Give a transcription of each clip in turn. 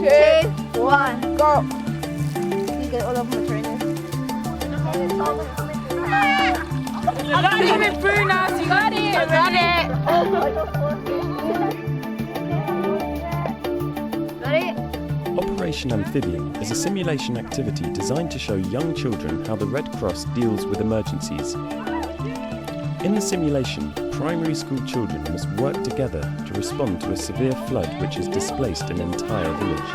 2, 1, go! You get all of my trainers. I'm coming through now, so you got it. Operation Amphibian is a simulation activity designed to show young children how the Red Cross deals with emergencies. In the simulation, primary school children must work together to respond to a severe flood which has displaced an entire village.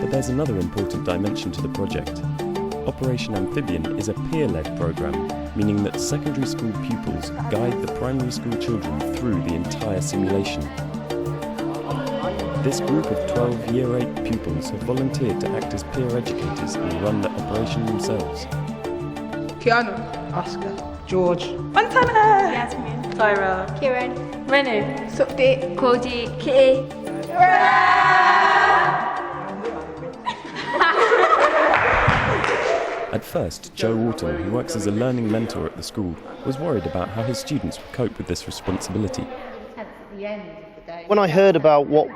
But there's another important dimension to the project. Operation Amphibian is a peer-led programme, meaning that secondary school pupils guide the primary school children through the entire simulation. This group of 12 Year 8 pupils have volunteered to act as peer educators and run the operation themselves. Kiana, Oscar, George, Montana, Yasmin, Tyra, Kieran, Renee, Sukti, Cody, Kitty. At first, Joe Wharton, who works as a learning mentor at the school, was worried about how his students would cope with this responsibility. When I heard about what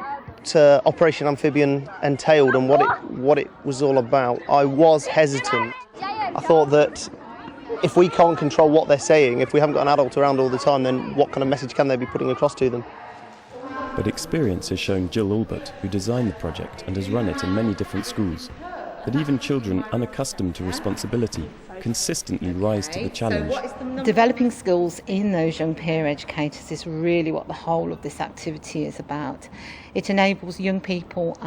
Operation Amphibian entailed and what it was all about, I was hesitant. I thought that if we can't control what they're saying, if we haven't got an adult around all the time, then what kind of message can they be putting across to them? But experience has shown Jill Albert, who designed the project and has run it in many different schools, that even children unaccustomed to responsibility consistently rise to the challenge. Developing skills in those young peer educators is really what the whole of this activity is about. It enables young people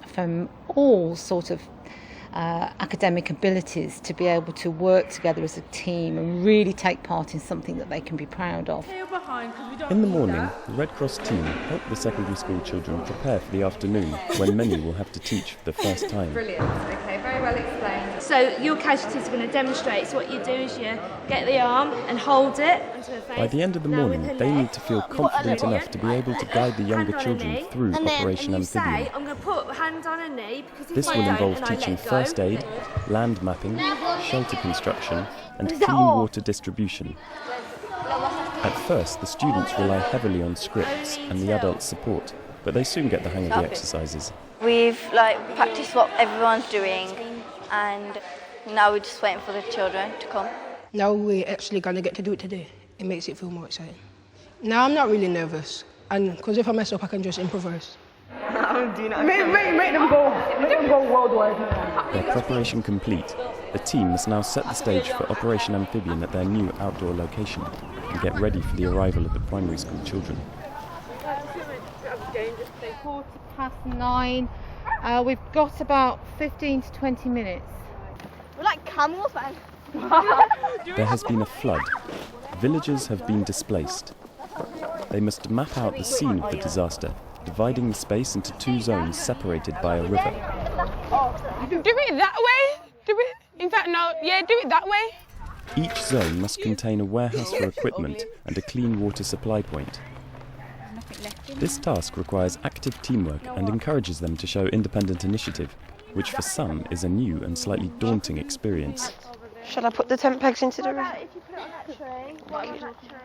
from all sorts of academic abilities to be able to work together as a team and really take part in something that they can be proud of. In the morning, the Red Cross team help the secondary school children prepare for the afternoon, when many will have to teach for the first time. Brilliant, okay, very well explained. So your casualties are going to demonstrate, so what you do is you get the arm and hold it onto the face. By the end of the morning, they need to feel confident enough to be able to guide the younger children through Operation Amphibian. I'm going to put a hand on a knee. This will involve teaching first aid, land mapping, shelter construction, and clean water distribution. At first, the students rely heavily on scripts and the adults' support, but they soon get the hang of the exercises. We've practiced what everyone's doing, and now we're just waiting for the children to come. Now we're actually going to get to do it today. It makes it feel more exciting. Now I'm not really nervous, and because if I mess up, I can just improvise. Make them go worldwide. Their preparation complete, the team must now set the stage for Operation Amphibian at their new outdoor location and get ready for the arrival of the primary school children. 9:15. We've got about 15 to 20 minutes. We're like camels, man. There has been a flood. Villagers have been displaced. They must map out the scene of the disaster, dividing the space into two zones separated by a river. Do it that way. Do it that way. Each zone must contain a warehouse for equipment and a clean water supply point. This task requires active teamwork and encourages them to show independent initiative, which for some is a new and slightly daunting experience. Shall I put the tent pegs into the river? If you put it on that tray, what on that tray?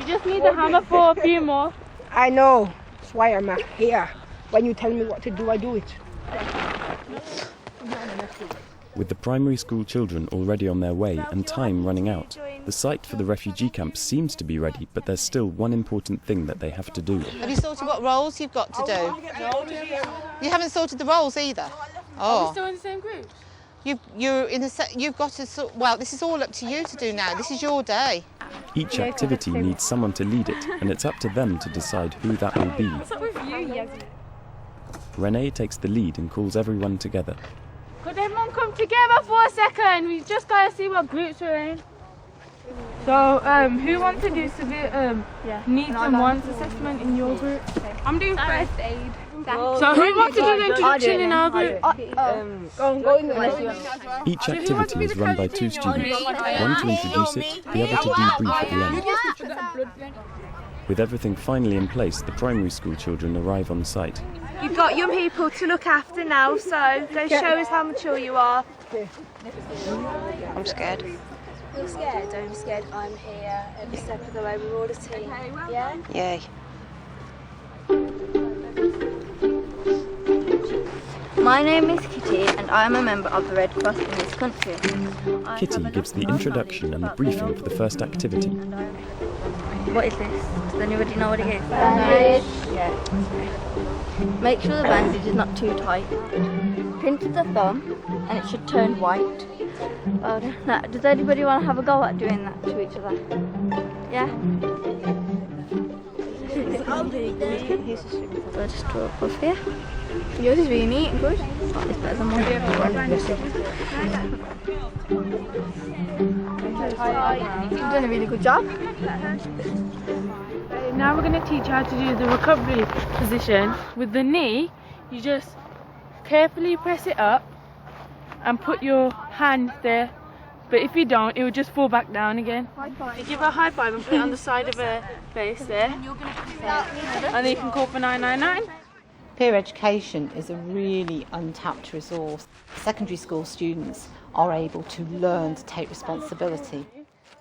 You just need the hammer for a few more. I know. That's why I'm here. When you tell me what to do, I do it. With the primary school children already on their way and time running out, the site for the refugee camp seems to be ready, but there's still one important thing that they have to do. Have you sorted what roles you've got to do? You haven't sorted the roles either. Are we still in the same group? You've got to well, this is all up to you to do now. This is your day. Each activity needs someone to lead it, and it's up to them to decide who that will be. What's up with you, Yasmin? Renee takes the lead and calls everyone together. Could everyone come together for a second? We've just got to see what groups we're in. So, who wants to do severe needs and wants assessment in your group? I'm doing first aid. So who wants to do the introduction in our group? Each activity is run by two students, one to introduce it, the other to debrief at the end. With everything finally in place, the primary school children arrive on site. You've got young people to look after now, so go show us how mature you are. I'm scared. You're scared? Don't be scared. I'm here every step of the way. We're all a team. Yeah? Yay. My name is Kitty and I am a member of the Red Cross in this country. Kitty gives the introduction and the briefing for the first activity. What is this? Does anybody know what it is? Bandage. Yeah. Make sure the bandage is not too tight. Pinch the thumb and it should turn white. Now, does anybody want to have a go at doing that to each other? Yeah? So just draw a puff here. Yours is really neat and good. Oh, it's better than mine. You've done a really good job. Now we're going to teach you how to do the recovery position. With the knee, you just carefully press it up and put your hand there. But if you don't, it will just fall back down again. You give her a high five and put it on the side of her face there. And then you can call for 999. Peer education is a really untapped resource. Secondary school students are able to learn to take responsibility.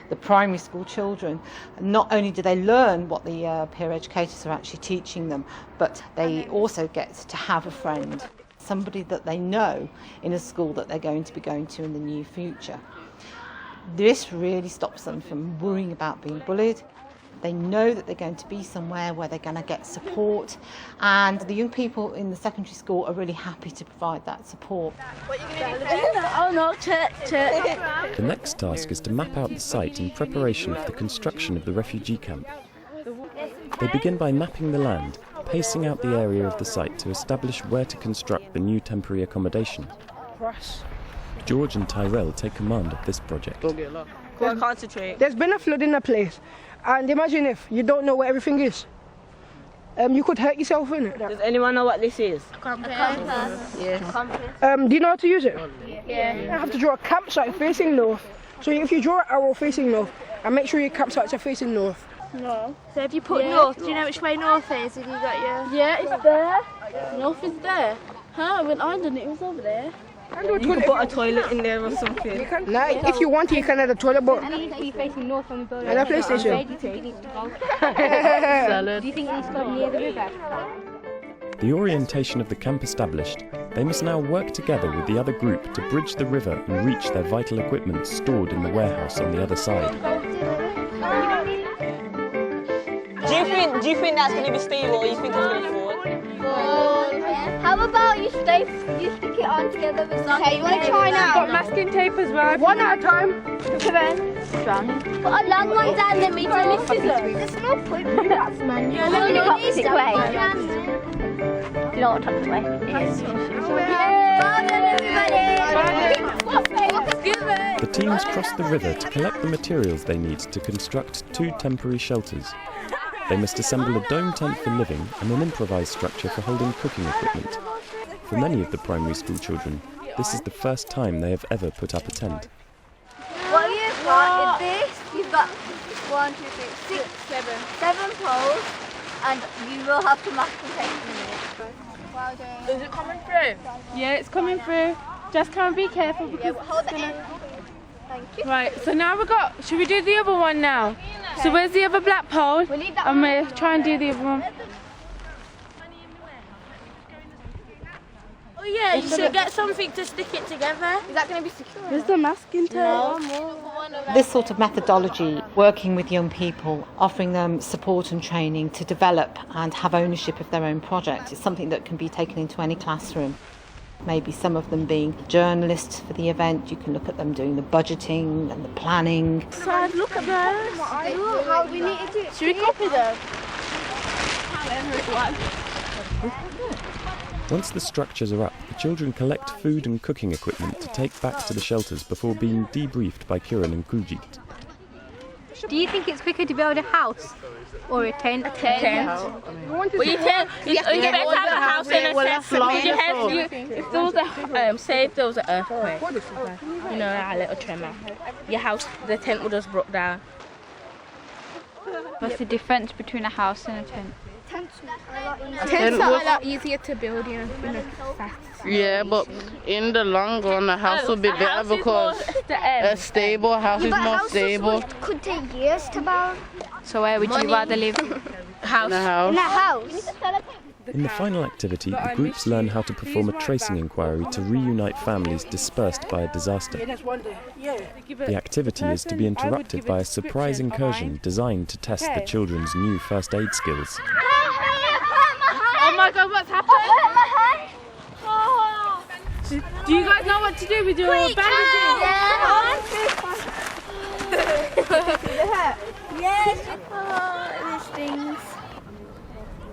The primary school children, not only do they learn what the peer educators are actually teaching them, but they also get to have a friend, somebody that they know in a school that they're going to be going to in the near future. This really stops them from worrying about being bullied. They know that they're going to be somewhere where they're going to get support, and the young people in the secondary school are really happy to provide that support. Oh no, church. The next task is to map out the site in preparation for the construction of the refugee camp. They begin by mapping the land, pacing out the area of the site to establish where to construct the new temporary accommodation. George and Tyrell take command of this project. Concentrate. There's been a flood in the place, and imagine if you don't know where everything is. You could hurt yourself in it. Does anyone know what this is? Compass. Yes. Do you know how to use it? Yeah. You have to draw a campsite facing north. So if you draw an arrow facing north, and make sure your campsites are facing north. No. So if you put north, do you know which way north is? Have you got your... Yeah, it's there. North is there. Huh? When I done it, it was over there. You can put a toilet in there or something. Nah, if you want to, you can add a toilet bowl. And it needs to be facing north on the building. And a PlayStation. Do you think it needs to go? Salad. Do you think it needs to go near the river? The orientation of the camp established, they must now work together with the other group to bridge the river and reach their vital equipment stored in the warehouse on the other side. Do you think that's going to be stable, or you think it's going to fall? How about you stick it on together with some... Okay, you want to try now? Got masking tape as well. One at a time. Drowning. Put a long one down the middle. There's no point in that, man. You're in the opposite way. You know what opposite way it is. Bye then, everybody. The teams cross the river to collect the materials they need to construct 2 temporary shelters. They must assemble a dome tent for living and an improvised structure for holding cooking equipment. For many of the primary school children, this is the first time they have ever put up a tent. What you've got is this. You've got 1, 2, 3, 6, 7 poles, and you will have to mask them in a minute. Well done. Is it coming through? Yeah, it's coming through. Just come and be careful because Hold the end. Thank you. Right, so now should we do the other one now? So where's the other black pole? We'll leave that I'm one. going to try and do the other one. Oh yeah, you should get something to stick it together. Is that going to be secure? Where's the masking tape? This sort of methodology, working with young people, offering them support and training to develop and have ownership of their own project, is something that can be taken into any classroom. Maybe some of them being journalists for the event. You can look at them doing the budgeting and the planning. So look at those. How we need to do it. Should we copy them? Once the structures are up, the children collect food and cooking equipment to take back to the shelters before being debriefed by Kiran and Kuljit. Do you think it's quicker to build a house or a tent? A tent. Well, you better have a house and a tent. If there was a, say if there was an earthquake, you know, a little tremor, your house, the tent would just broke down. What's the difference between a house and a tent? Tents are a lot easier to build in a fast. Yeah, but in the long run, a house will be better because a stable house is more stable. Could take years to build. So where would you rather live? House. In a house. In a house. In the final activity, the groups learn how to perform a tracing inquiry to reunite families dispersed by a disaster. The activity is to be interrupted by a surprise incursion designed to test the children's new first aid skills. Oh my God, what's happened? Do you guys know what to do with your bandages? Yes. These things.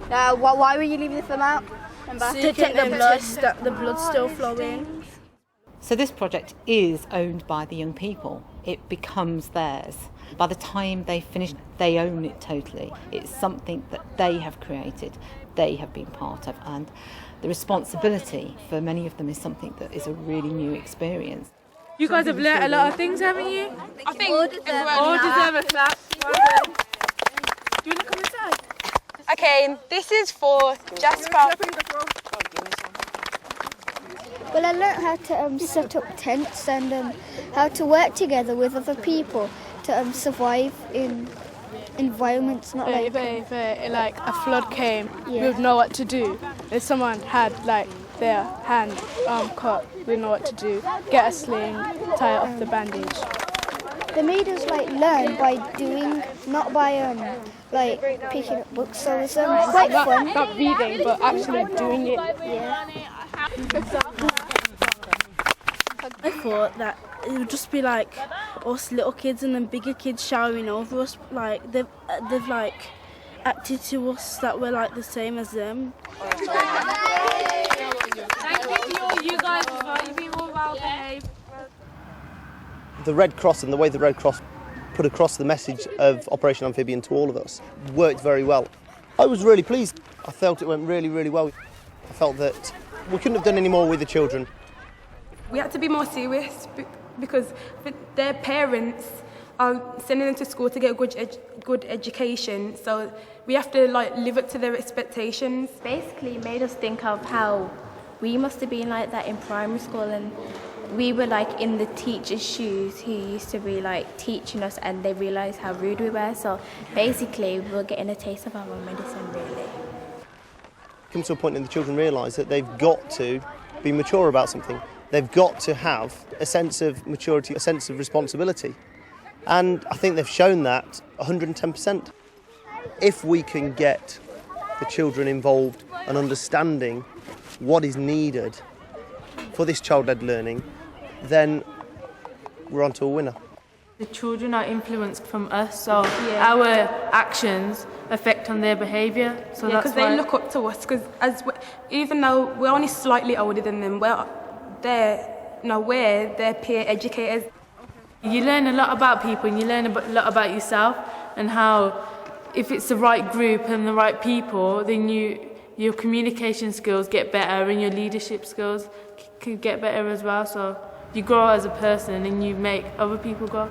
Why were you leaving them out? To check the blood, the blood's still flowing. So this project is owned by the young people. It becomes theirs. By the time they finish, they own it totally. It's something that they have created, they have been part of, and the responsibility for many of them is something that is a really new experience. You guys have learnt a lot of things, haven't you? I think all deserve a clap. Do you want to come inside? Okay, this is for just from... Well, I learnt how to set up tents and how to work together with other people to survive in environments not like... If like a flood came, we would know what to do. If someone had like their hand cut, we know what to do. Get a sling, tie it off the bandage. They made us like learn by doing, not by like picking up books. So it was quite fun. Not reading, but actually doing it. Yeah. I thought that it would just be like us little kids and then bigger kids showering over us. Like they've like acted to us that we're like the same as them. Thank you guys for being all well behaved. The Red Cross and the way the Red Cross put across the message of Operation Amphibian to all of us worked very well. I was really pleased. I felt it went really, really well. I felt that we couldn't have done any more with the children. We had to be more serious because their parents are sending them to school to get a good education, so we have to like live up to their expectations. Basically it made us think of how we must have been like that in primary school, and we were like in the teacher's shoes who used to be like teaching us, and they realised how rude we were, so basically we were getting a taste of our own medicine really. Come to a point in the children realise that they've got to be mature about something. They've got to have a sense of maturity, a sense of responsibility. And I think they've shown that 110%. If we can get the children involved and understanding what is needed for this child-led learning, then we're on to a winner. The children are influenced from us, so our actions affect on their behaviour. So that's because they look up to us. Because even though we're only slightly older than them, we're their peer educators. You learn a lot about people, and you learn a lot about yourself, and how if it's the right group and the right people, then your communication skills get better and your leadership skills can get better as well. So you grow as a person and you make other people grow.